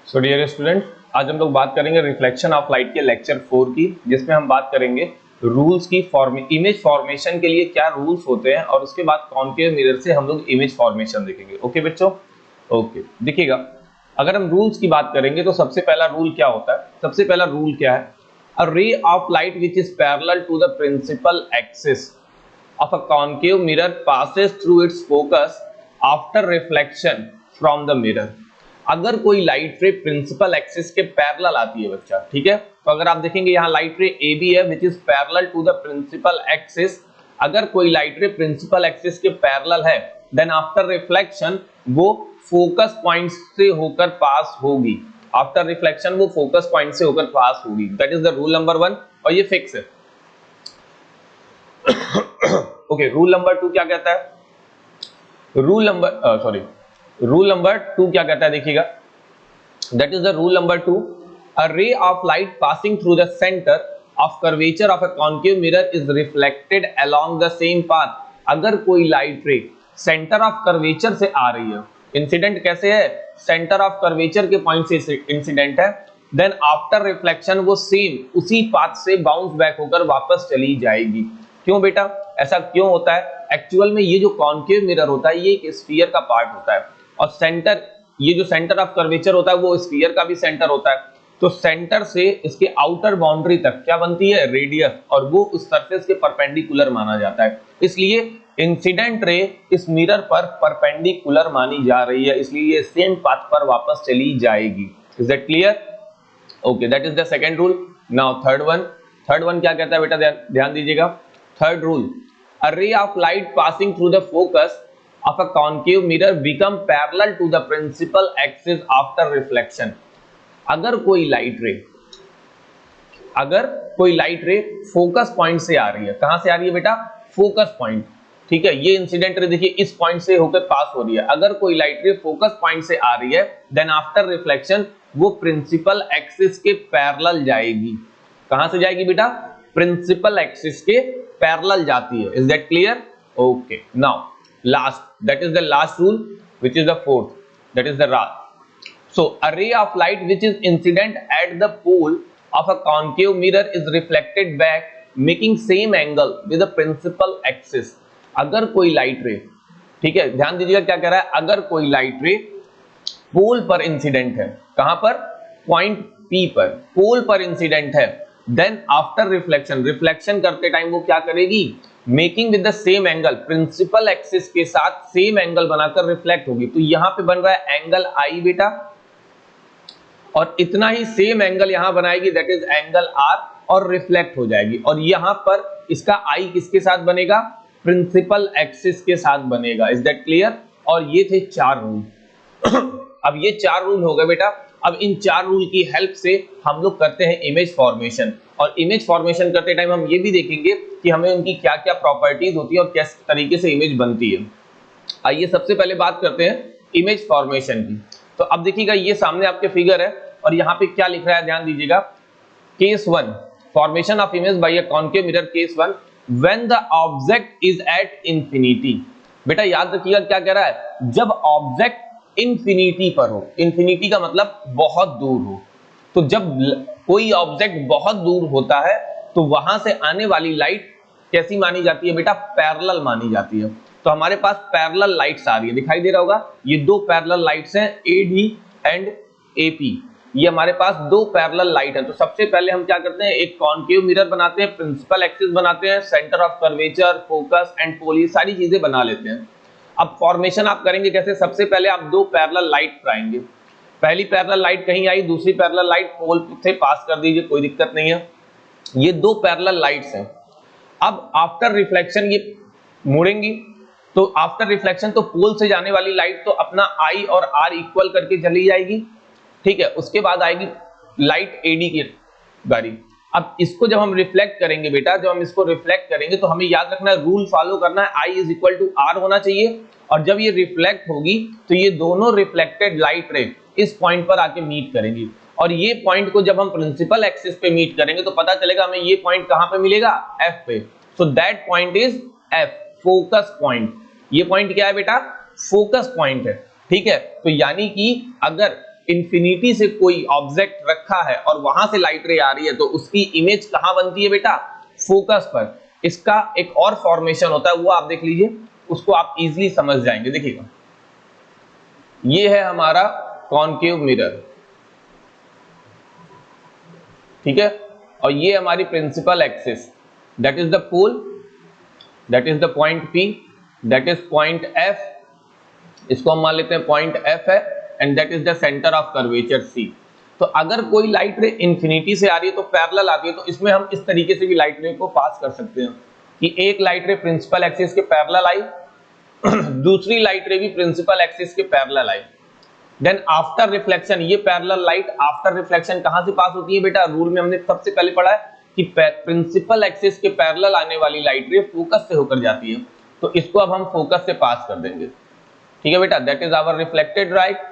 So dear student, आज हम लोग बात करेंगे रिफ्लेक्शन ऑफ लाइट के लेक्चर 4 की, जिसमें हम बात करेंगे रूल्स की इमेज फॉर्मेशन के लिए क्या रूल्स होते हैं और उसके बाद कॉन्केव मिरर से हम लोग इमेज फॉर्मेशन देखेंगे। ओके बच्चों, ओके देखिएगा, अगर हम रूल्स की बात करेंगे तो सबसे पहला रूल क्या होता है? सबसे पहला रूल क्या है? A ray of light which is parallel to the principal axis of a concave mirror passes through its focus after reflection from the mirror। अगर कोई लाइट रे प्रिंसिपल एक्सिस के पैरेलल आती है बच्चा, ठीक है, तो अगर आप देखेंगे यहाँ लाइट रे ए बी है which is parallel to the principal axis. अगर कोई लाइट रे प्रिंसिपल एक्सिस के पैरेलल है, देन आफ्टर रिफ्लेक्शन वो फोकस पॉइंट से होकर पास होगी। आफ्टर रिफ्लेक्शन वो फोकस पॉइंट से होकर पास होगी। That is the rule number 1 और ये फिक्स है। ओके, रूल नंबर 2 क्या कहता है? रूल नंबर 2 क्या कहता है? देखिएगा, that is the rule number 2। A ray of light passing through the centre of curvature of a concave mirror is reflected along the same path. अगर कोई लाइट रे सेंटर ऑफ कर्वेचर से आ रही है, इंसिडेंट कैसे है? सेंटर ऑफ कर्वेचर के point से इंसिडेंट है, देन आफ्टर रिफ्लेक्शन वो सेम उसी पाथ से बाउंस बैक होकर वापस चली जाएगी। क्यों बेटा, ऐसा क्यों होता है? एक्चुअल में ये जो कॉन्केव मिरर होता है ये एक स्फीयर का पार्ट होता है और सेंटर, ये जो सेंटर ऑफ कर्वेचर होता है वो स्फीयर का भी सेंटर होता है। तो सेंटर से इसके आउटर बाउंड्री तक क्या बनती है? रेडियस, और वो उस सरफेस के परपेंडिकुलर माना जाता है। इसलिए इंसिडेंट रे इस मिरर पर परपेंडिकुलर मानी जा रही है, इसलिए ये सेम पाथ पर वापस चली जाएगी। Is that clear? Okay, that is the second rule. Now third one क्या कहता है बेटा? ध्यान दीजिएगा। Third rule, a ray of light passing through the focus of a concave mirror become parallel to the principal axis after reflection। अगर कोई light रे focus point से आ रही है, कहां से आ रही है बेटा? फोकस पॉइंट, ठीक है। ये इंसिडेंट रे देखिए इस पॉइंट से होकर पास हो रही है। अगर कोई लाइट रे फोकस पॉइंट से आ रही है, देन आफ्टर रिफ्लेक्शन वो प्रिंसिपल एक्सिस के पैरेलल जाएगी। कहां से जाएगी बेटा? प्रिंसिपल एक्सिस के पैरेलल जाती है। Is that clear? Okay, now last, that is the last rule which is the fourth, that is the last. So a ray of light which is incident at the pole of a concave mirror is reflected back making same angle with the principal axis. अगर कोई light रे, ठीक है, ध्यान दीजिएगा क्या कह रहा है, अगर कोई लाइट रे पोल पर इंसिडेंट है, कहां पर? पॉइंट पी पर, पोल पर इंसिडेंट है, देन आफ्टर रिफ्लेक्शन करते टाइम वो क्या करेगी? Making with the same angle, principal axis के साथ सेम एंगल बनाकर रिफ्लेक्ट होगी। तो यहां पे बन रहा है एंगल आई बेटा, और इतना ही सेम एंगल यहां बनाएगी, दैट इज एंगल आर, और रिफ्लेक्ट हो जाएगी। और यहां पर इसका आई किसके साथ बनेगा? प्रिंसिपल एक्सिस के साथ बनेगा। Is that clear? और ये थे 4 रूल। अब ये 4 रूल हो गए बेटा। अब इन 4 रूल की हेल्प से हम लोग करते हैं इमेज फॉर्मेशन, और इमेज फॉर्मेशन करते टाइम हम ये भी देखेंगे कि हमें उनकी क्या क्या प्रॉपर्टीज होती है और किस तरीके से इमेज बनती है। आइए सबसे पहले बात करते हैं इमेज फॉर्मेशन की। तो अब देखिएगा, ये सामने आपके फिगर है और यहाँ पे क्या लिख रहा है, ध्यान दीजिएगा। Case 1, formation of image by a concave mirror. Case 1, when the object is at infinity. बेटा याद रखिएगा क्या कह रहा है, जब ऑब्जेक्ट इंफिनिटी पर हो। इंफिनिटी का मतलब बहुत दूर हो। तो जब कोई ऑब्जेक्ट बहुत दूर होता है तो वहां से आने वाली लाइट कैसी मानी जाती है बेटा? पैरेलल मानी जाती है। तो हमारे पास पैरेलल लाइट्स आ रही है, दिखाई दे रहा होगा, ये 2 पैरेलल लाइट्स हैं, एडी एंड एपी। ये हमारे पास 2 पैरेलल लाइट है। तो सबसे पहले हम क्या करते हैं, एक कॉन्केव मिरर बनाते हैं, प्रिंसिपल एक्सिस बनाते हैं, centre of curvature, focus and pole, ये सारी चीजें बना लेते हैं। अब फॉर्मेशन आप करेंगे कैसे? सबसे पहले आप 2 पैरेलल लाइट आएंगे। पहली पैरेलल लाइट कहीं आई, दूसरी पैरेलल लाइट पोल से पास कर दीजिए, कोई दिक्कत नहीं है। ये 2 पैरेलल लाइट्स हैं। अब आफ्टर रिफ्लेक्शन ये मुड़ेंगी, तो आफ्टर रिफ्लेक्शन तो पोल से जाने वाली लाइट तो अपना आई और आर इक्वल करके चली जाएगी, ठीक है। उसके बाद आएगी लाइट एडी की बारी। अब इसको जब हम रिफ्लेक्ट करेंगे बेटा, जब हम इसको रिफ्लेक्ट करेंगे तो हमें याद रखना है, रूल फॉलो करना है, I is equal to are होना चाहिए। और जब ये रिफ्लेक्ट होगी तो ये दोनों रिफ्लेक्टेड लाइट रे इस पॉइंट पर आके मीट करेंगी, और ये पॉइंट को जब हम प्रिंसिपल एक्सिस पे मीट करेंगे तो पता चलेगा हमें ये पॉइंट कहां पे मिलेगा? एफ पे। So that point is F, focus point. ये पॉइंट क्या है बेटा? फोकस पॉइंट है, ठीक है। तो यानी कि अगर इंफिनिटी से कोई ऑब्जेक्ट रखा है और वहां से लाइट रे आ रही है तो उसकी इमेज कहां बनती है बेटा, फोकस पर। इसका एक और फॉर्मेशन होता है, वो आप देख लीजिए, उसको आप इजीली समझ जाएंगे। देखिएगा, ये है हमारा कॉनकेव मिरर, ठीक है, और ये हमारी principal axis, that is the pole, that is the point P, that is point F, इसको हम मान लेते हैं पॉइंट F है, and that is the centre of curvature C। तो अगर कोई लाइट रे इंफिनिटी से आ रही है तो पैरेलल आती है, तो इसमें हम इस तरीके से भी लाइट रे को पास कर सकते हैं कि एक लाइट रे प्रिंसिपल एक्सिस के पैरेलल आई, दूसरी लाइट रे भी प्रिंसिपल एक्सिस के पैरेलल आई, देन आफ्टर रिफ्लेक्शन ये पैरेलल लाइट आफ्टर रिफ्लेक्शन कहां से पास होती है बेटा, रूल में हमने सबसे पहले पढ़ा है कि प्रिंसिपल एक्सिस के पैरेलल आने वाली लाइट रे फोकस से होकर जाती है, तो इसको अब हम फोकस से पास कर देंगे, ठीक है बेटा, that is our reflected light.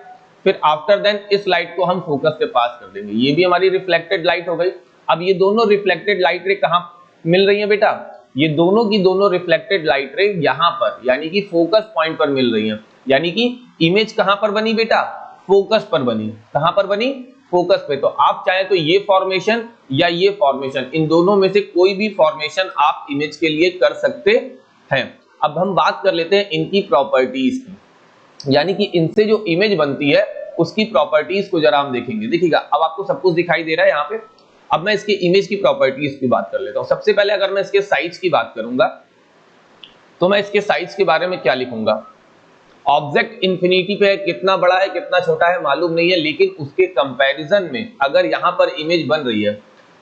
फिर आफ्टर देन इस लाइट को हम फोकस से पास कर देंगे, ये भी हमारी रिफ्लेक्टेड लाइट हो गई। अब ये दोनों रिफ्लेक्टेड लाइट रे कहां मिल रही है बेटा, ये दोनों की दोनों रिफ्लेक्टेड लाइट रे यहां पर, यानी कि फोकस पॉइंट पर मिल रही है, यानी कि इमेज कहां पर बनी बेटा, फोकस पर बनी। कहां पर बनी, फोकस पे। तो आप चाहे तो ये फॉर्मेशन या ये फॉर्मेशन, इन दोनों में से कोई भी फॉर्मेशन आप इमेज के लिए कर सकते हैं। अब हम बात कर लेते हैं इनकी प्रॉपर्टीज की, यानी कि इनसे जो इमेज बनती है उसकी प्रॉपर्टीज को जरा हम देखेंगे। देखिएगा, अब आपको सब कुछ दिखाई दे रहा है यहाँ पे। अब मैं इसके इमेज की प्रॉपर्टीज की बात कर लेता हूं। सबसे पहले अगर मैं इसके साइज की बात करूंगा तो मैं इसके साइज के बारे में क्या लिखूंगा, ऑब्जेक्ट इंफिनिटी पे है, कितना बड़ा है कितना छोटा है मालूम नहीं है, लेकिन उसके कंपैरिजन में अगर यहां पर इमेज बन रही है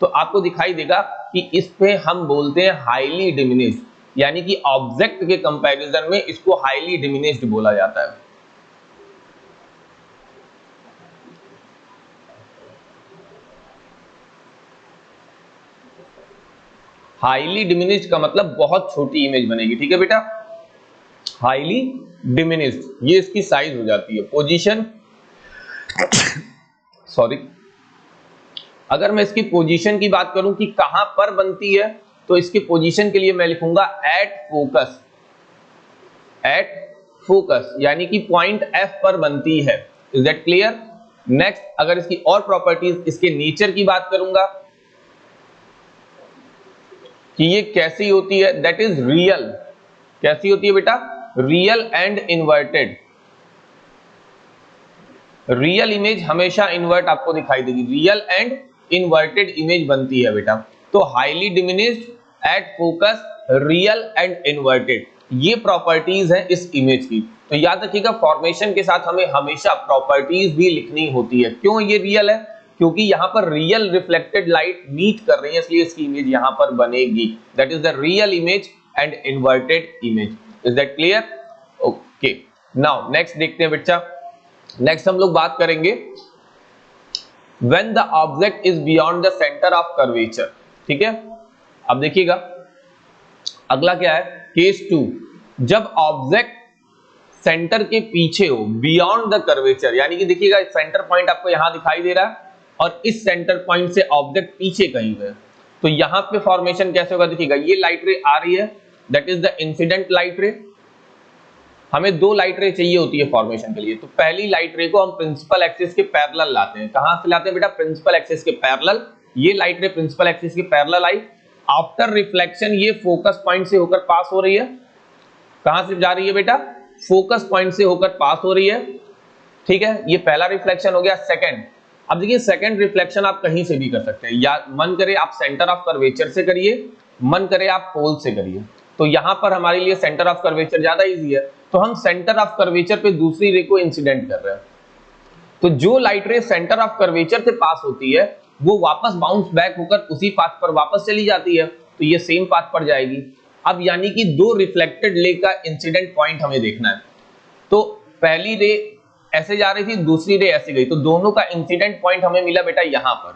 तो आपको दिखाई देगा कि इस पे हम बोलते हैं हाईली डिमिनिश्ड, यानी कि ऑब्जेक्ट के कंपैरिजन में इसको हाईली डिमिनिश्ड बोला जाता है। हाईली डिमिनिश्ड का मतलब बहुत छोटी इमेज बनेगी, ठीक है बेटा, हाईली डिमिनिश्ड, ये इसकी साइज हो जाती है। पोजीशन सॉरी, अगर मैं इसकी पोजीशन की बात करूं कि कहां पर बनती है, तो इसकी पोजीशन के लिए मैं लिखूंगा एट फोकस, एट फोकस, यानी कि पॉइंट F पर बनती है। Is that clear? नेक्स्ट, अगर इसकी और प्रॉपर्टीज, इसके नेचर की बात करूंगा कि ये कैसी होती है, दैट इज रियल। कैसी होती है बेटा, real and inverted. Real image हमेशा इन्वर्ट आपको दिखाई देगी, रियल एंड इन्वर्टेड इमेज बनती है बेटा। तो highly diminished, at focus, real and inverted, ये प्रॉपर्टीज हैं इस इमेज की। तो याद रखिएगा, फॉर्मेशन के साथ हमें हमेशा प्रॉपर्टीज भी लिखनी होती है। क्यों ये रियल है, क्योंकि यहां पर रियल रिफ्लेक्टेड लाइट मीट कर रही है, इसलिए इसकी इमेज यहां पर बनेगी। That is the real image and inverted image. Is that clear? Okay, now next देखते हैं बच्चा। नेक्स्ट हम लोग बात करेंगे when the object is beyond the centre of curvature, ठीक है। अब देखिएगा अगला क्या है, केस 2, जब ऑब्जेक्ट सेंटर के पीछे हो, बियॉन्ड द कर्वेचर, यानी कि देखिएगा सेंटर पॉइंट आपको यहां दिखाई दे रहा है और इस सेंटर पॉइंट से ऑब्जेक्ट पीछे कहीं है, तो यहां पे फॉर्मेशन कैसे होगा, देखिएगा ये लाइट रे आ रही है, that is the incident light रे। हमें दो लाइट रे चाहिए होती है फॉर्मेशन के लिए, तो पहली लाइट रे को हम प्रिंसिपल एक्सिस के पैरेलल लाते हैं। कहां से लाते हैं बेटा, प्रिंसिपल एक्सिस के पैरेलल। ये लाइट रे प्रिंसिपल एक्सिस के पैरेलल आई, आफ्टर रिफ्लेक्शन ये फोकस पॉइंट से होकर पास हो रही है। कहां से जा रही है बेटा, फोकस पॉइंट से होकर पास हो रही है, ठीक है। ये पहला रिफ्लेक्शन हो गया। सेकंड, अब देखिए सेकंड रिफ्लेक्शन आप कहीं से भी कर सकते हैं, या मन करे आप सेंटर ऑफ कर्वेचर से करिए, मन करे आप पोल से करिए। तो यहां पर हमारे लिए सेंटर ऑफ कर्वेचर ज्यादा इजी है, तो हम सेंटर ऑफ कर्वेचर पे दूसरी रे को इंसिडेंट कर रहे हैं। तो जो लाइट रे सेंटर ऑफ कर्वेचर से पास होती है वो वापस बाउंस बैक होकर उसी पाथ पर वापस चली जाती है, तो ये सेम पाथ पर जाएगी। अब यानी कि दो रिफ्लेक्टेड रे का इंसिडेंट पॉइंट हमें देखना है, तो पहली रे ऐसे जा रही थी, दूसरी रे ऐसे गई, तो दोनों का इंसिडेंट पॉइंट हमें मिला बेटा यहां पर,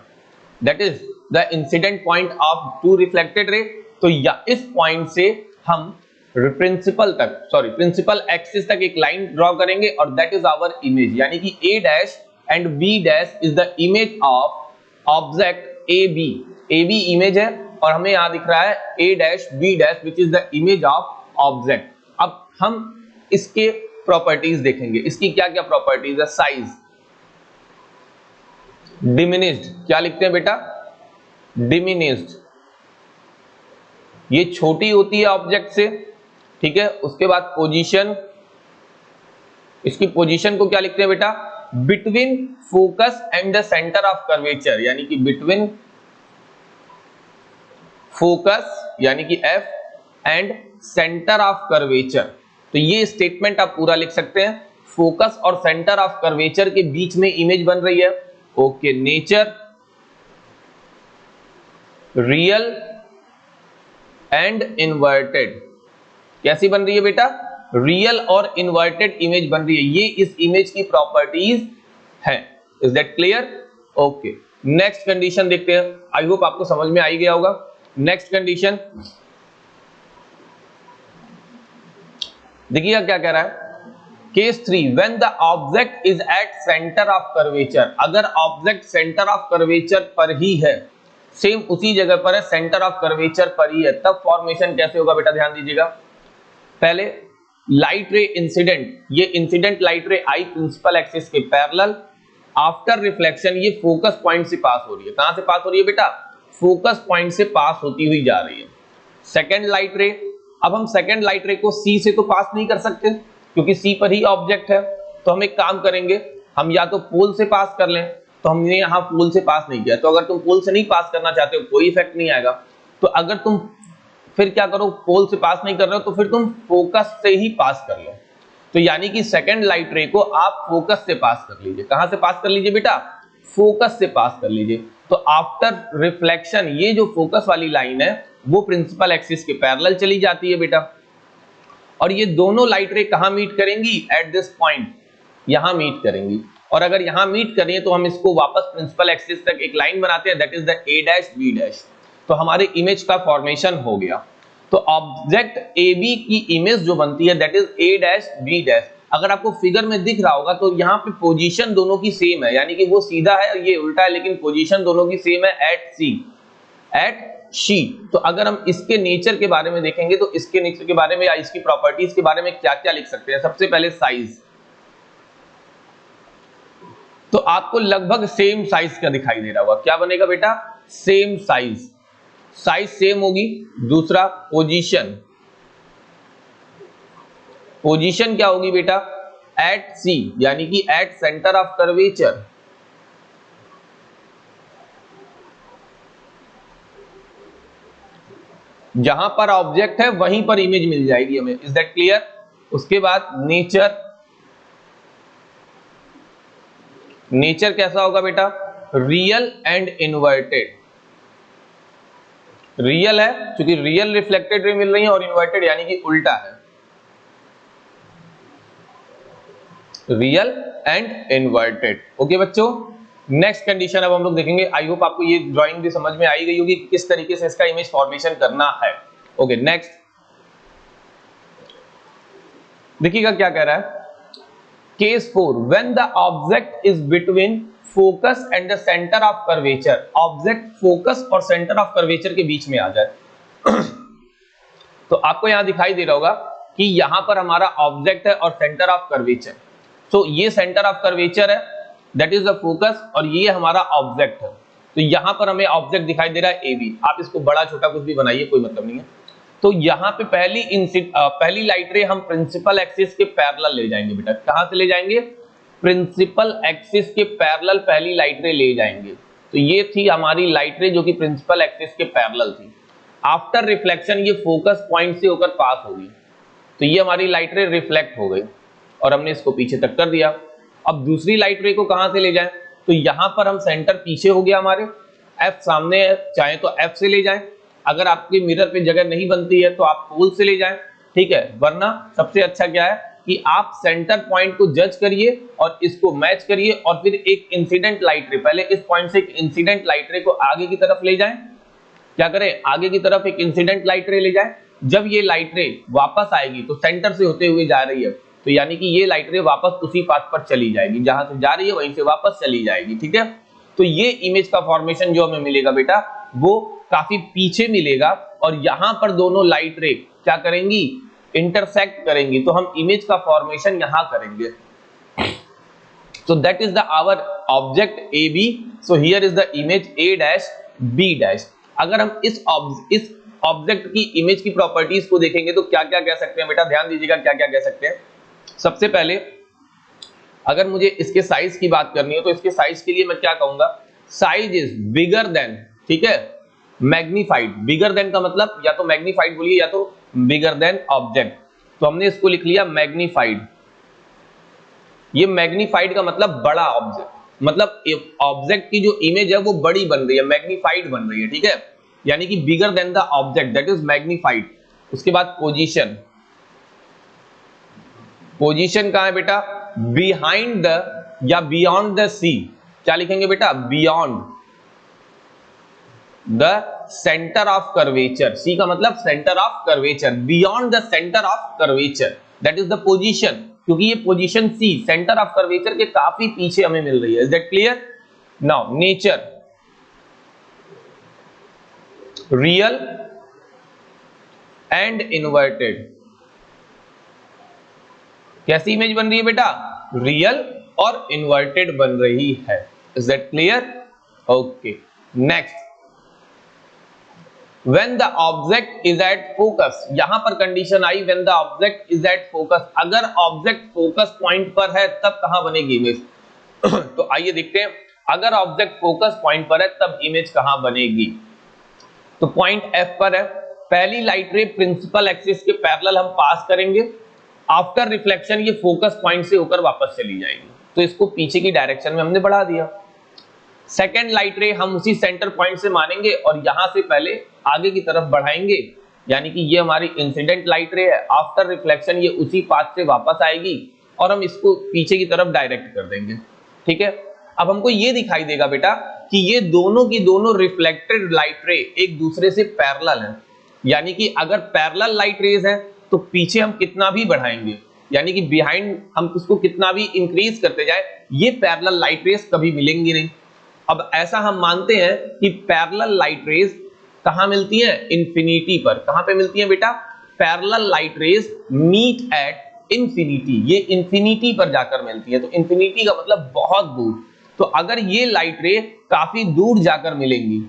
that is the incident point of two reflected ray. तो या इस पॉइंट से हम प्रिंसिपल तक, सॉरी प्रिंसिपल एक्सिस तक एक लाइन ड्रॉ करेंगे और दैट इज आवर इमेज, यानी कि A dash and B dash is the image of object AB। AB image है और हमें यहां दिख रहा है A dash B dash which is the image of object. अब हम इसके प्रॉपर्टीज देखेंगे, इसकी क्या क्या प्रॉपर्टीज है। साइज, डिमिनिश्ड, क्या लिखते हैं बेटा, डिमिनिश्ड, ये छोटी होती है ऑब्जेक्ट से, ठीक है। उसके बाद पोजीशन, इसकी पोजीशन को क्या लिखते हैं बेटा, between focus and the centre of curvature, यानी कि बिटवीन फोकस यानी कि F and centre of curvature. तो ये स्टेटमेंट आप पूरा लिख सकते हैं, फोकस और सेंटर ऑफ कर्वेचर के बीच में इमेज बन रही है। Okay, nature, real and inverted, कैसी बन रही है बेटा, रियल और इन्वर्टेड इमेज बन रही है, ये इस इमेज की प्रॉपर्टीज है। Is that clear? Okay, next condition देखते हैं, आई होप आपको समझ में आ ही गया होगा। नेक्स्ट कंडीशन देखिएगा क्या कह रहा है, case 3, when the object is at centre of curvature, अगर ऑब्जेक्ट सेंटर ऑफ कर्वेचर पर ही है, सेम उसी जगह पर है, सेंटर ऑफ कर्वेचर पर ही है, तब फॉर्मेशन कैसे होगा बेटा, ध्यान दीजिएगा। पहले लाइट रे इंसिडेंट, ये इंसिडेंट लाइट रे आई प्रिंसिपल एक्सिस के पैरेलल, आफ्टर रिफ्लेक्शन ये फोकस पॉइंट से पास हो रही है। कहां से पास हो रही है बेटा, फोकस पॉइंट से पास होती हुई जा रही है। सेकेंड लाइट रे, अब हम सेकेंड लाइट रे को सी से तो पास नहीं कर सकते क्योंकि सी पर ही ऑब्जेक्ट है, तो हम एक काम करेंगे, हम या तो पोल से पास कर लें, तो हमने यहाँ पोल से पास नहीं किया, तो अगर तुम पोल से नहीं पास करना चाहते हो कोई इफेक्ट नहीं आएगा, तो अगर तुम फिर क्या करो, पोल से पास नहीं कर रहे हो तो फिर तुम फोकस से ही पास कर लो। तो यानी कि सेकेंड लाइट रे को आप फोकस से पास कर लीजिए। कहां से पास कर लीजिए बेटा, फोकस से पास कर लीजिए। तो आफ्टर रिफ्लेक्शन ये जो फोकस वाली लाइन है वो प्रिंसिपल एक्सिस के पैरेलल चली जाती है बेटा, और ये दोनों लाइट रे कहां मीट करेंगी, एट दिस पॉइंट, यहां मीट करेंगी। और अगर यहां मीट कर रही है तो हम इसको वापस प्रिंसिपल एक्सिस तक एक लाइन बनाते हैं, that is the A dash B dash, तो हमारे इमेज का फॉर्मेशन हो गया। तो ऑब्जेक्ट ए बी की इमेज जो बनती है that is A dash B dash. अगर आपको फिगर में दिख रहा होगा तो यहाँ पे पोजीशन दोनों की सेम है, यानी कि वो सीधा है और ये उल्टा है, लेकिन पोजीशन दोनों की सेम है, एट सी, एट शी। तो अगर हम इसके नेचर के बारे में देखेंगे तो इसके नेचर के बारे में या इसकी प्रॉपर्टीज के बारे में क्या क्या लिख सकते हैं। सबसे पहले साइज, तो आपको लगभग सेम साइज का दिखाई दे रहा होगा, क्या बनेगा बेटा, सेम साइज, साइज सेम होगी। दूसरा पोजीशन, पोजीशन क्या होगी बेटा, एट सी, यानी कि एट सेंटर ऑफ कर्वेचर। जहां पर ऑब्जेक्ट है वहीं पर इमेज मिल जाएगी हमें, इज दैट क्लियर? उसके बाद नेचर, नेचर कैसा होगा बेटा, रियल एंड इन्वर्टेड। रियल है क्योंकि रियल रिफ्लेक्टेड रे मिल रही है, और इन्वर्टेड यानी कि उल्टा है, रियल एंड इन्वर्टेड। ओके बच्चों, नेक्स्ट कंडीशन अब हम लोग देखेंगे। आई होप आपको ये ड्राइंग भी समझ में आई गई होगी कि किस तरीके से इसका इमेज फॉर्मेशन करना है। ओके नेक्स्ट देखिएगा क्या कह रहा है, case 4, when the object is between focus and the centre of curvature, object focus और सेंटर ऑफ कर्वेचर के बीच में आ जाए। तो आपको यहां दिखाई दे रहा होगा कि यहां पर हमारा ऑब्जेक्ट है और सेंटर ऑफ कर्वेचर, तो ये सेंटर ऑफ कर्वेचर है, दैट इज द फोकस, और ये हमारा ऑब्जेक्ट है। तो यहां पर हमें ऑब्जेक्ट दिखाई दे रहा है ए बी, आप इसको बड़ा छोटा कुछ भी बनाइए, कोई मतलब नहीं है। तो यहां पे पहली लाइट रे हम प्रिंसिपल एक्सिस के पैरेलल ले जाएंगे बेटा। कहां से ले जाएंगे, प्रिंसिपल एक्सिस के पैरेलल पहली लाइट रे ले जाएंगे। तो ये थी हमारी लाइट रे जो कि प्रिंसिपल एक्सिस के पैरेलल थी। आफ्टर रिफ्लेक्शन ये फोकस पॉइंट से होकर पास होगी, तो ये हमारी लाइट रे रिफ्लेक्ट हो गई और हमने इसको पीछे तक कर दिया। अब दूसरी लाइट रे को कहां से ले जाएं, तो यहां पर हम सेंटर पीछे हो गया हमारे, एफ सामने है, चाहे तो एफ से ले जाएं, अगर आपके मिरर पे जगह नहीं बनती है तो आप पोल से ले जाएं, ठीक है। वरना सबसे अच्छा क्या है कि आप सेंटर पॉइंट को जज करिए और इसको मैच करिए, और फिर एक इंसिडेंट लाइट रे, पहले इस पॉइंट से एक इंसिडेंट लाइट रे को आगे की तरफ ले जाएं। क्या करें, आगे की तरफ एक इंसिडेंट लाइट रे ले जाएं। जब ये लाइट रे वापस आएगी तो सेंटर से होते हुए जा रही है, तो यानी कि ये लाइट रे वापस उसी पाथ पर चली जाएगी, जहां से जा रही है वहीं से वापस चली जाएगी, ठीक है। तो ये इमेज का फॉर्मेशन जो हमें मिलेगा बेटा वो काफी पीछे मिलेगा, और यहां पर दोनों लाइट रे क्या करेंगी, इंटरसेक्ट करेंगी, तो हम इमेज का फॉर्मेशन यहां करेंगे। So that is the our object AB. So here is the image A dash B dash. अगर हम इस ऑब्जेक्ट की इमेज की प्रॉपर्टीज को देखेंगे तो क्या क्या कह सकते हैं बेटा, ध्यान दीजिएगा क्या क्या कह सकते हैं। सबसे पहले अगर मुझे इसके साइज की बात करनी है तो इसके साइज के लिए मैं क्या कहूंगा, साइज इज बिगर देन, ठीक है, मैग्नीफाइड। बिगर देन का मतलब या तो मैग्नीफाइड बोलिए या तो बिगर देन ऑब्जेक्ट, तो हमने इसको लिख लिया मैग्नीफाइड। ये मैग्नीफाइड का मतलब बड़ा ऑब्जेक्ट, मतलब ऑब्जेक्ट की जो इमेज है वो बड़ी बन रही है, मैग्नीफाइड बन रही है, ठीक है, यानी कि bigger than the object, that is magnified. उसके बाद पोजीशन, पोजीशन कहां है बेटा, बिहाइंड द या बियॉन्ड द सी, क्या लिखेंगे बेटा, beyond the centre of curvature. C का मतलब centre of curvature, beyond the centre of curvature, that is the position, क्योंकि ये position C centre of curvature के काफी पीछे हमें मिल रही है। Is that clear? Now nature, real and inverted. कैसी इमेज बन रही है बेटा, रियल और इन्वर्टेड बन रही है। Is that clear? Okay, next, when the object is at focus, यहां पर condition I when the object is at focus, अगर ऑब्जेक्ट फोकस पॉइंट पर है तब कहां बनेगी इमेज तो आइए देखते हैं, अगर ऑब्जेक्ट फोकस पॉइंट पर है तब इमेज कहां बनेगी। तो पॉइंट F पर है, पहली लाइट रे प्रिंसिपल एक्सिस के पैरेलल हम पास करेंगे, आफ्टर रिफ्लेक्शन ये फोकस पॉइंट से होकर वापस चली जाएगी, तो इसको पीछे की डायरेक्शन में हमने बढ़ा दिया। सेकेंड लाइट रे हम उसी सेंटर पॉइंट से मानेंगे और यहां से पहले आगे की तरफ बढ़ाएंगे, यानी कि ये हमारी इंसिडेंट लाइट रे है, आफ्टर रिफ्लेक्शन ये उसी पाथ से वापस आएगी और हम इसको पीछे की तरफ डायरेक्ट कर देंगे, ठीक है। अब हमको ये दिखाई देगा बेटा कि ये दोनों की दोनों रिफ्लेक्टेड लाइट रे एक दूसरे से पैरेलल हैं, यानी कि अगर पैरेलल लाइट रेज हैं तो पीछे हम कितना भी बढ़ाएंगे, यानी कि बिहाइंड हम उसको कितना भी इंक्रीज करते जाए, ये पैरेलल लाइट रेज कभी मिलेंगी नहीं। अब ऐसा हम मानते हैं कि पैरेलल लाइट रेज कहां मिलती हैं, इंफिनिटी पर। कहां पे मिलती हैं बेटा, parallel light rays meet at infinity, ये इंफिनिटी पर जाकर मिलती है। तो इंफिनिटी का मतलब बहुत दूर, तो अगर ये लाइट रे काफी दूर जाकर मिलेंगी,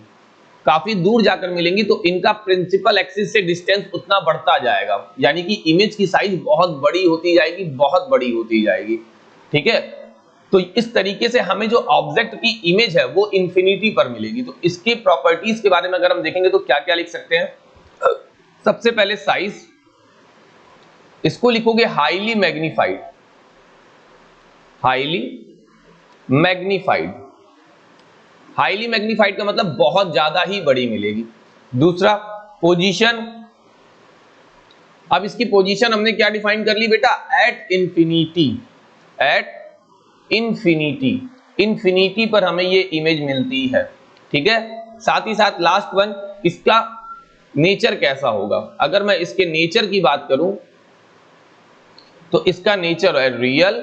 काफी दूर जाकर मिलेंगी तो इनका प्रिंसिपल एक्सिस से डिस्टेंस उतना बढ़ता जाएगा, यानी कि इमेज की साइज बहुत बड़ी होती जाएगी, बहुत बड़ी होती जाएगी, ठीक है। तो इस तरीके से हमें जो ऑब्जेक्ट की इमेज है वो इंफिनिटी पर मिलेगी। तो इसके प्रॉपर्टीज के बारे में अगर हम देखेंगे तो क्या क्या लिख सकते हैं, सबसे पहले साइज, इसको लिखोगे highly magnified, highly magnified, highly magnified का मतलब बहुत ज्यादा ही बड़ी मिलेगी। दूसरा पोजीशन, अब इसकी पोजीशन हमने क्या डिफाइन कर ली बेटा, at infinity, at infinity, infinity पर हमें ये इमेज मिलती है, ठीक है। साथ ही साथ लास्ट वन, इसका नेचर कैसा होगा, अगर मैं इसके नेचर की बात करूं तो इसका नेचर है रियल,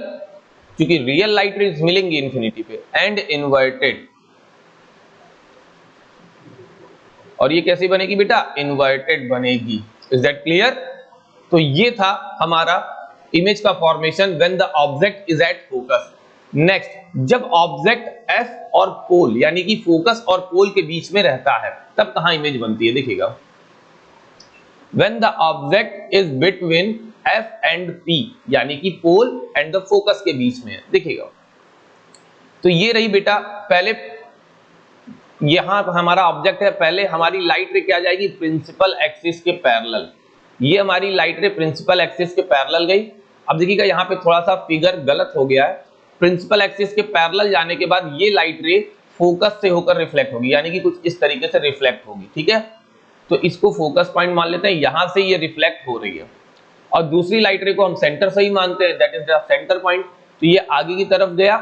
क्योंकि रियल लाइट रेज मिलेंगी इंफिनिटी पे, एंड इन्वर्टेड, और ये कैसी बनेगी बेटा, इन्वर्टेड बनेगी। Is that clear? तो ये था हमारा इमेज का formation when the object is at focus. Next, जब ऑब्जेक्ट एफ और पोल यानी कि फोकस और पोल के बीच में रहता है तब कहां इमेज बनती है, देखिएगा, when the object is between F and P, यानी कि पोल एंड द फोकस के बीच में है, देखिएगा। तो ये रही बेटा, पहले यहां हमारा ऑब्जेक्ट है, पहले हमारी लाइट रे क्या जाएगी, प्रिंसिपल एक्सिस के पैरेलल, ये हमारी लाइट रे प्रिंसिपल एक्सिस के पैरेलल गई। अब देखिएगा यहां पे थोड़ा सा फिगर गलत हो गया है, प्रिंसिपल एक्सिस के पैरेलल जाने के बाद ये लाइट रे फोकस से होकर रिफ्लेक्ट होगी, यानी कि कुछ इस तरीके से रिफ्लेक्ट होगी, ठीक है। तो इसको फोकस पॉइंट मान लेते हैं, यहां से ये रिफ्लेक्ट हो रही है, और दूसरी लाइट रे को हम सेंटर से ही मानते हैं, that is the centre point. तो ये आगे की तरफ गया,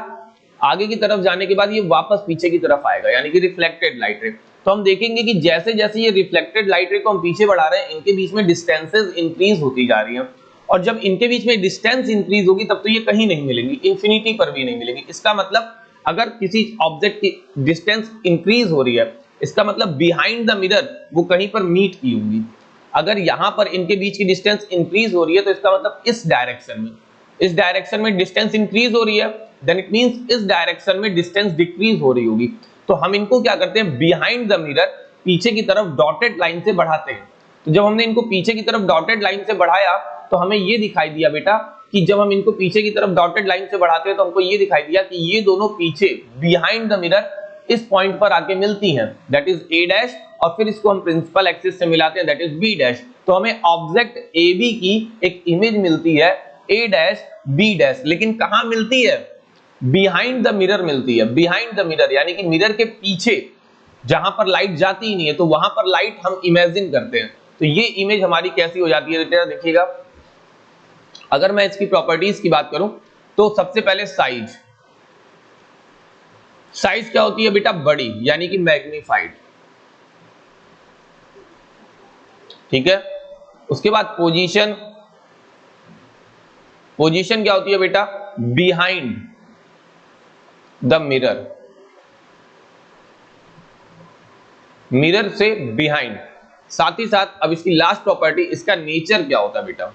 आगे की तरफ जाने के बाद ये वापस पीछे की तरफ आएगा, यानी कि रिफ्लेक्टेड लाइट रे। तो हम देखेंगे कि जैसे जैसे ये रिफ्लेक्टेड लाइट रे को हम पीछे बढ़ा रहे हैं, इनके बीच में डिस्टेंसेस इंक्रीज होती जा रही हैं, और जब इनके बीच में डिस्टेंस इंक्रीज होगी तब तो ये कहीं नहीं मिलेंगी, इंफिनिटी पर भी नहीं मिलेंगी। इसका मतलब अगर किसी ऑब्जेक्ट की डिस्टेंस इंक्रीज हो रही है, इसका मतलब बिहाइंड द मिरर वो कहीं पर मीट की होंगी। अगर यहां पर इनके बीच की डिस्टेंस इंक्रीज हो रही है तो इसका मतलब इस डायरेक्शन में डिस्टेंस इंक्रीज हो रही है, देन इट मींस इस डायरेक्शन में डिस्टेंस डिक्रीज हो रही होगी। तो हम इनको क्या करते हैं, बिहाइंड द मिरर, पीछे की तरफ डॉटेड लाइन से बढ़ाते हैं। तो जब हमने इनको पीछे की तरफ डॉटेड लाइन से बढ़ाया तो हमें ये दिखाई दिया बेटा कि जब हम इनको पीछे की तरफ डॉटेड लाइन से बढ़ाते हैं तो हमको ये दिखाई दिया कि ये दोनों पीछे बिहाइंड द मिरर इस पॉइंट पर आके मिलती हैं, दैट इज ए डैश, और फिर इसको हम प्रिंसिपल एक्सिस से मिलाते हैं, दैट इज बी डैश। तो हमें ऑब्जेक्ट ए बी की एक इमेज मिलती है ए डैश बी डैश, लेकिन कहां मिलती है, बिहाइंड द मिरर मिलती है। बिहाइंड द मिरर यानी कि मिरर के पीछे, जहां पर लाइट जाती ही नहीं है तो वहां पर लाइट हम इमेजिन करते हैं। तो ये इमेज हमारी कैसी हो जाती है बेटा, देखिएगा अगर मैं इसकी प्रॉपर्टीज की बात करूं तो सबसे पहले साइज, साइज क्या होती है बेटा, बड़ी, यानी कि मैग्नीफाइड, ठीक है। उसके बाद पोजीशन, पोजीशन क्या होती है बेटा, बिहाइंड द मिरर, मिरर से बिहाइंड। साथ ही साथ अब इसकी लास्ट प्रॉपर्टी, इसका नेचर क्या होता है बेटा।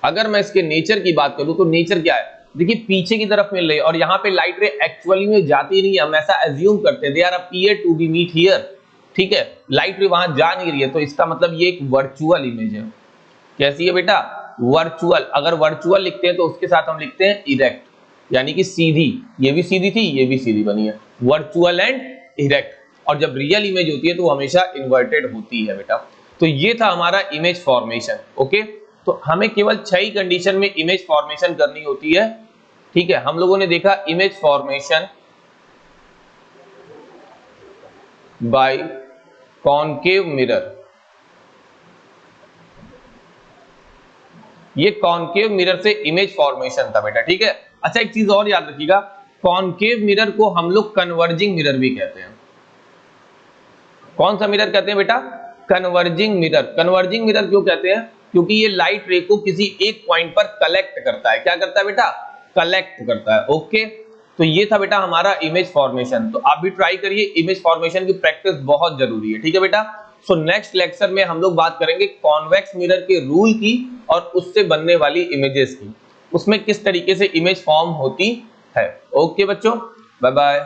अगर मैं इसके नेचर की बात करूं तो नेचर क्या है, देखिए पीछे की तरफ मिल रही है और यहाँ पे लाइट रे एक्चुअली में जाती नहीं है, हम ऐसा एज्यूम करते हैं, they are appear to be meet here, ठीक है, लाइट रे वहां जा नहीं रही है, तो इसका मतलब ये एक वर्चुअल इमेज है। कैसी है बेटा, वर्चुअल। अगर वर्चुअल लिखते हैं तो उसके साथ हम लिखते हैं इरेक्ट, यानी कि सीधी, ये भी सीधी थी ये भी सीधी बनी है, वर्चुअल एंड इरेक्ट। और जब रियल इमेज होती है तो हमेशा इन्वर्टेड होती है बेटा। तो ये था हमारा इमेज फॉर्मेशन, ओके। तो हमें केवल 6 ही कंडीशन में इमेज फॉर्मेशन करनी होती है, ठीक है। हम लोगों ने देखा image formation by concave mirror, ये कॉनकेव मिरर से इमेज फॉर्मेशन था बेटा, ठीक है। अच्छा एक चीज और याद रखिएगा, कॉनकेव मिरर को हम लोग कन्वर्जिंग मिरर भी कहते हैं। कौन सा मिरर कहते हैं बेटा, कन्वर्जिंग मिरर। कन्वर्जिंग मिरर क्यों कहते हैं, क्योंकि ये लाइट रे को किसी एक पॉइंट पर कलेक्ट करता है। क्या करता है बेटा, कलेक्ट करता है, ओके। तो ये था बेटा हमारा इमेज फॉर्मेशन। तो आप भी ट्राई करिए, इमेज फॉर्मेशन की प्रैक्टिस बहुत जरूरी है, ठीक है बेटा। सो नेक्स्ट लेक्चर में हम लोग बात करेंगे कॉन्वेक्स मिरर के रूल की और उससे बनने वाली इमेजेस की, उसमें किस तरीके से इमेज फॉर्म होती है। ओके बच्चों, बाय बाय।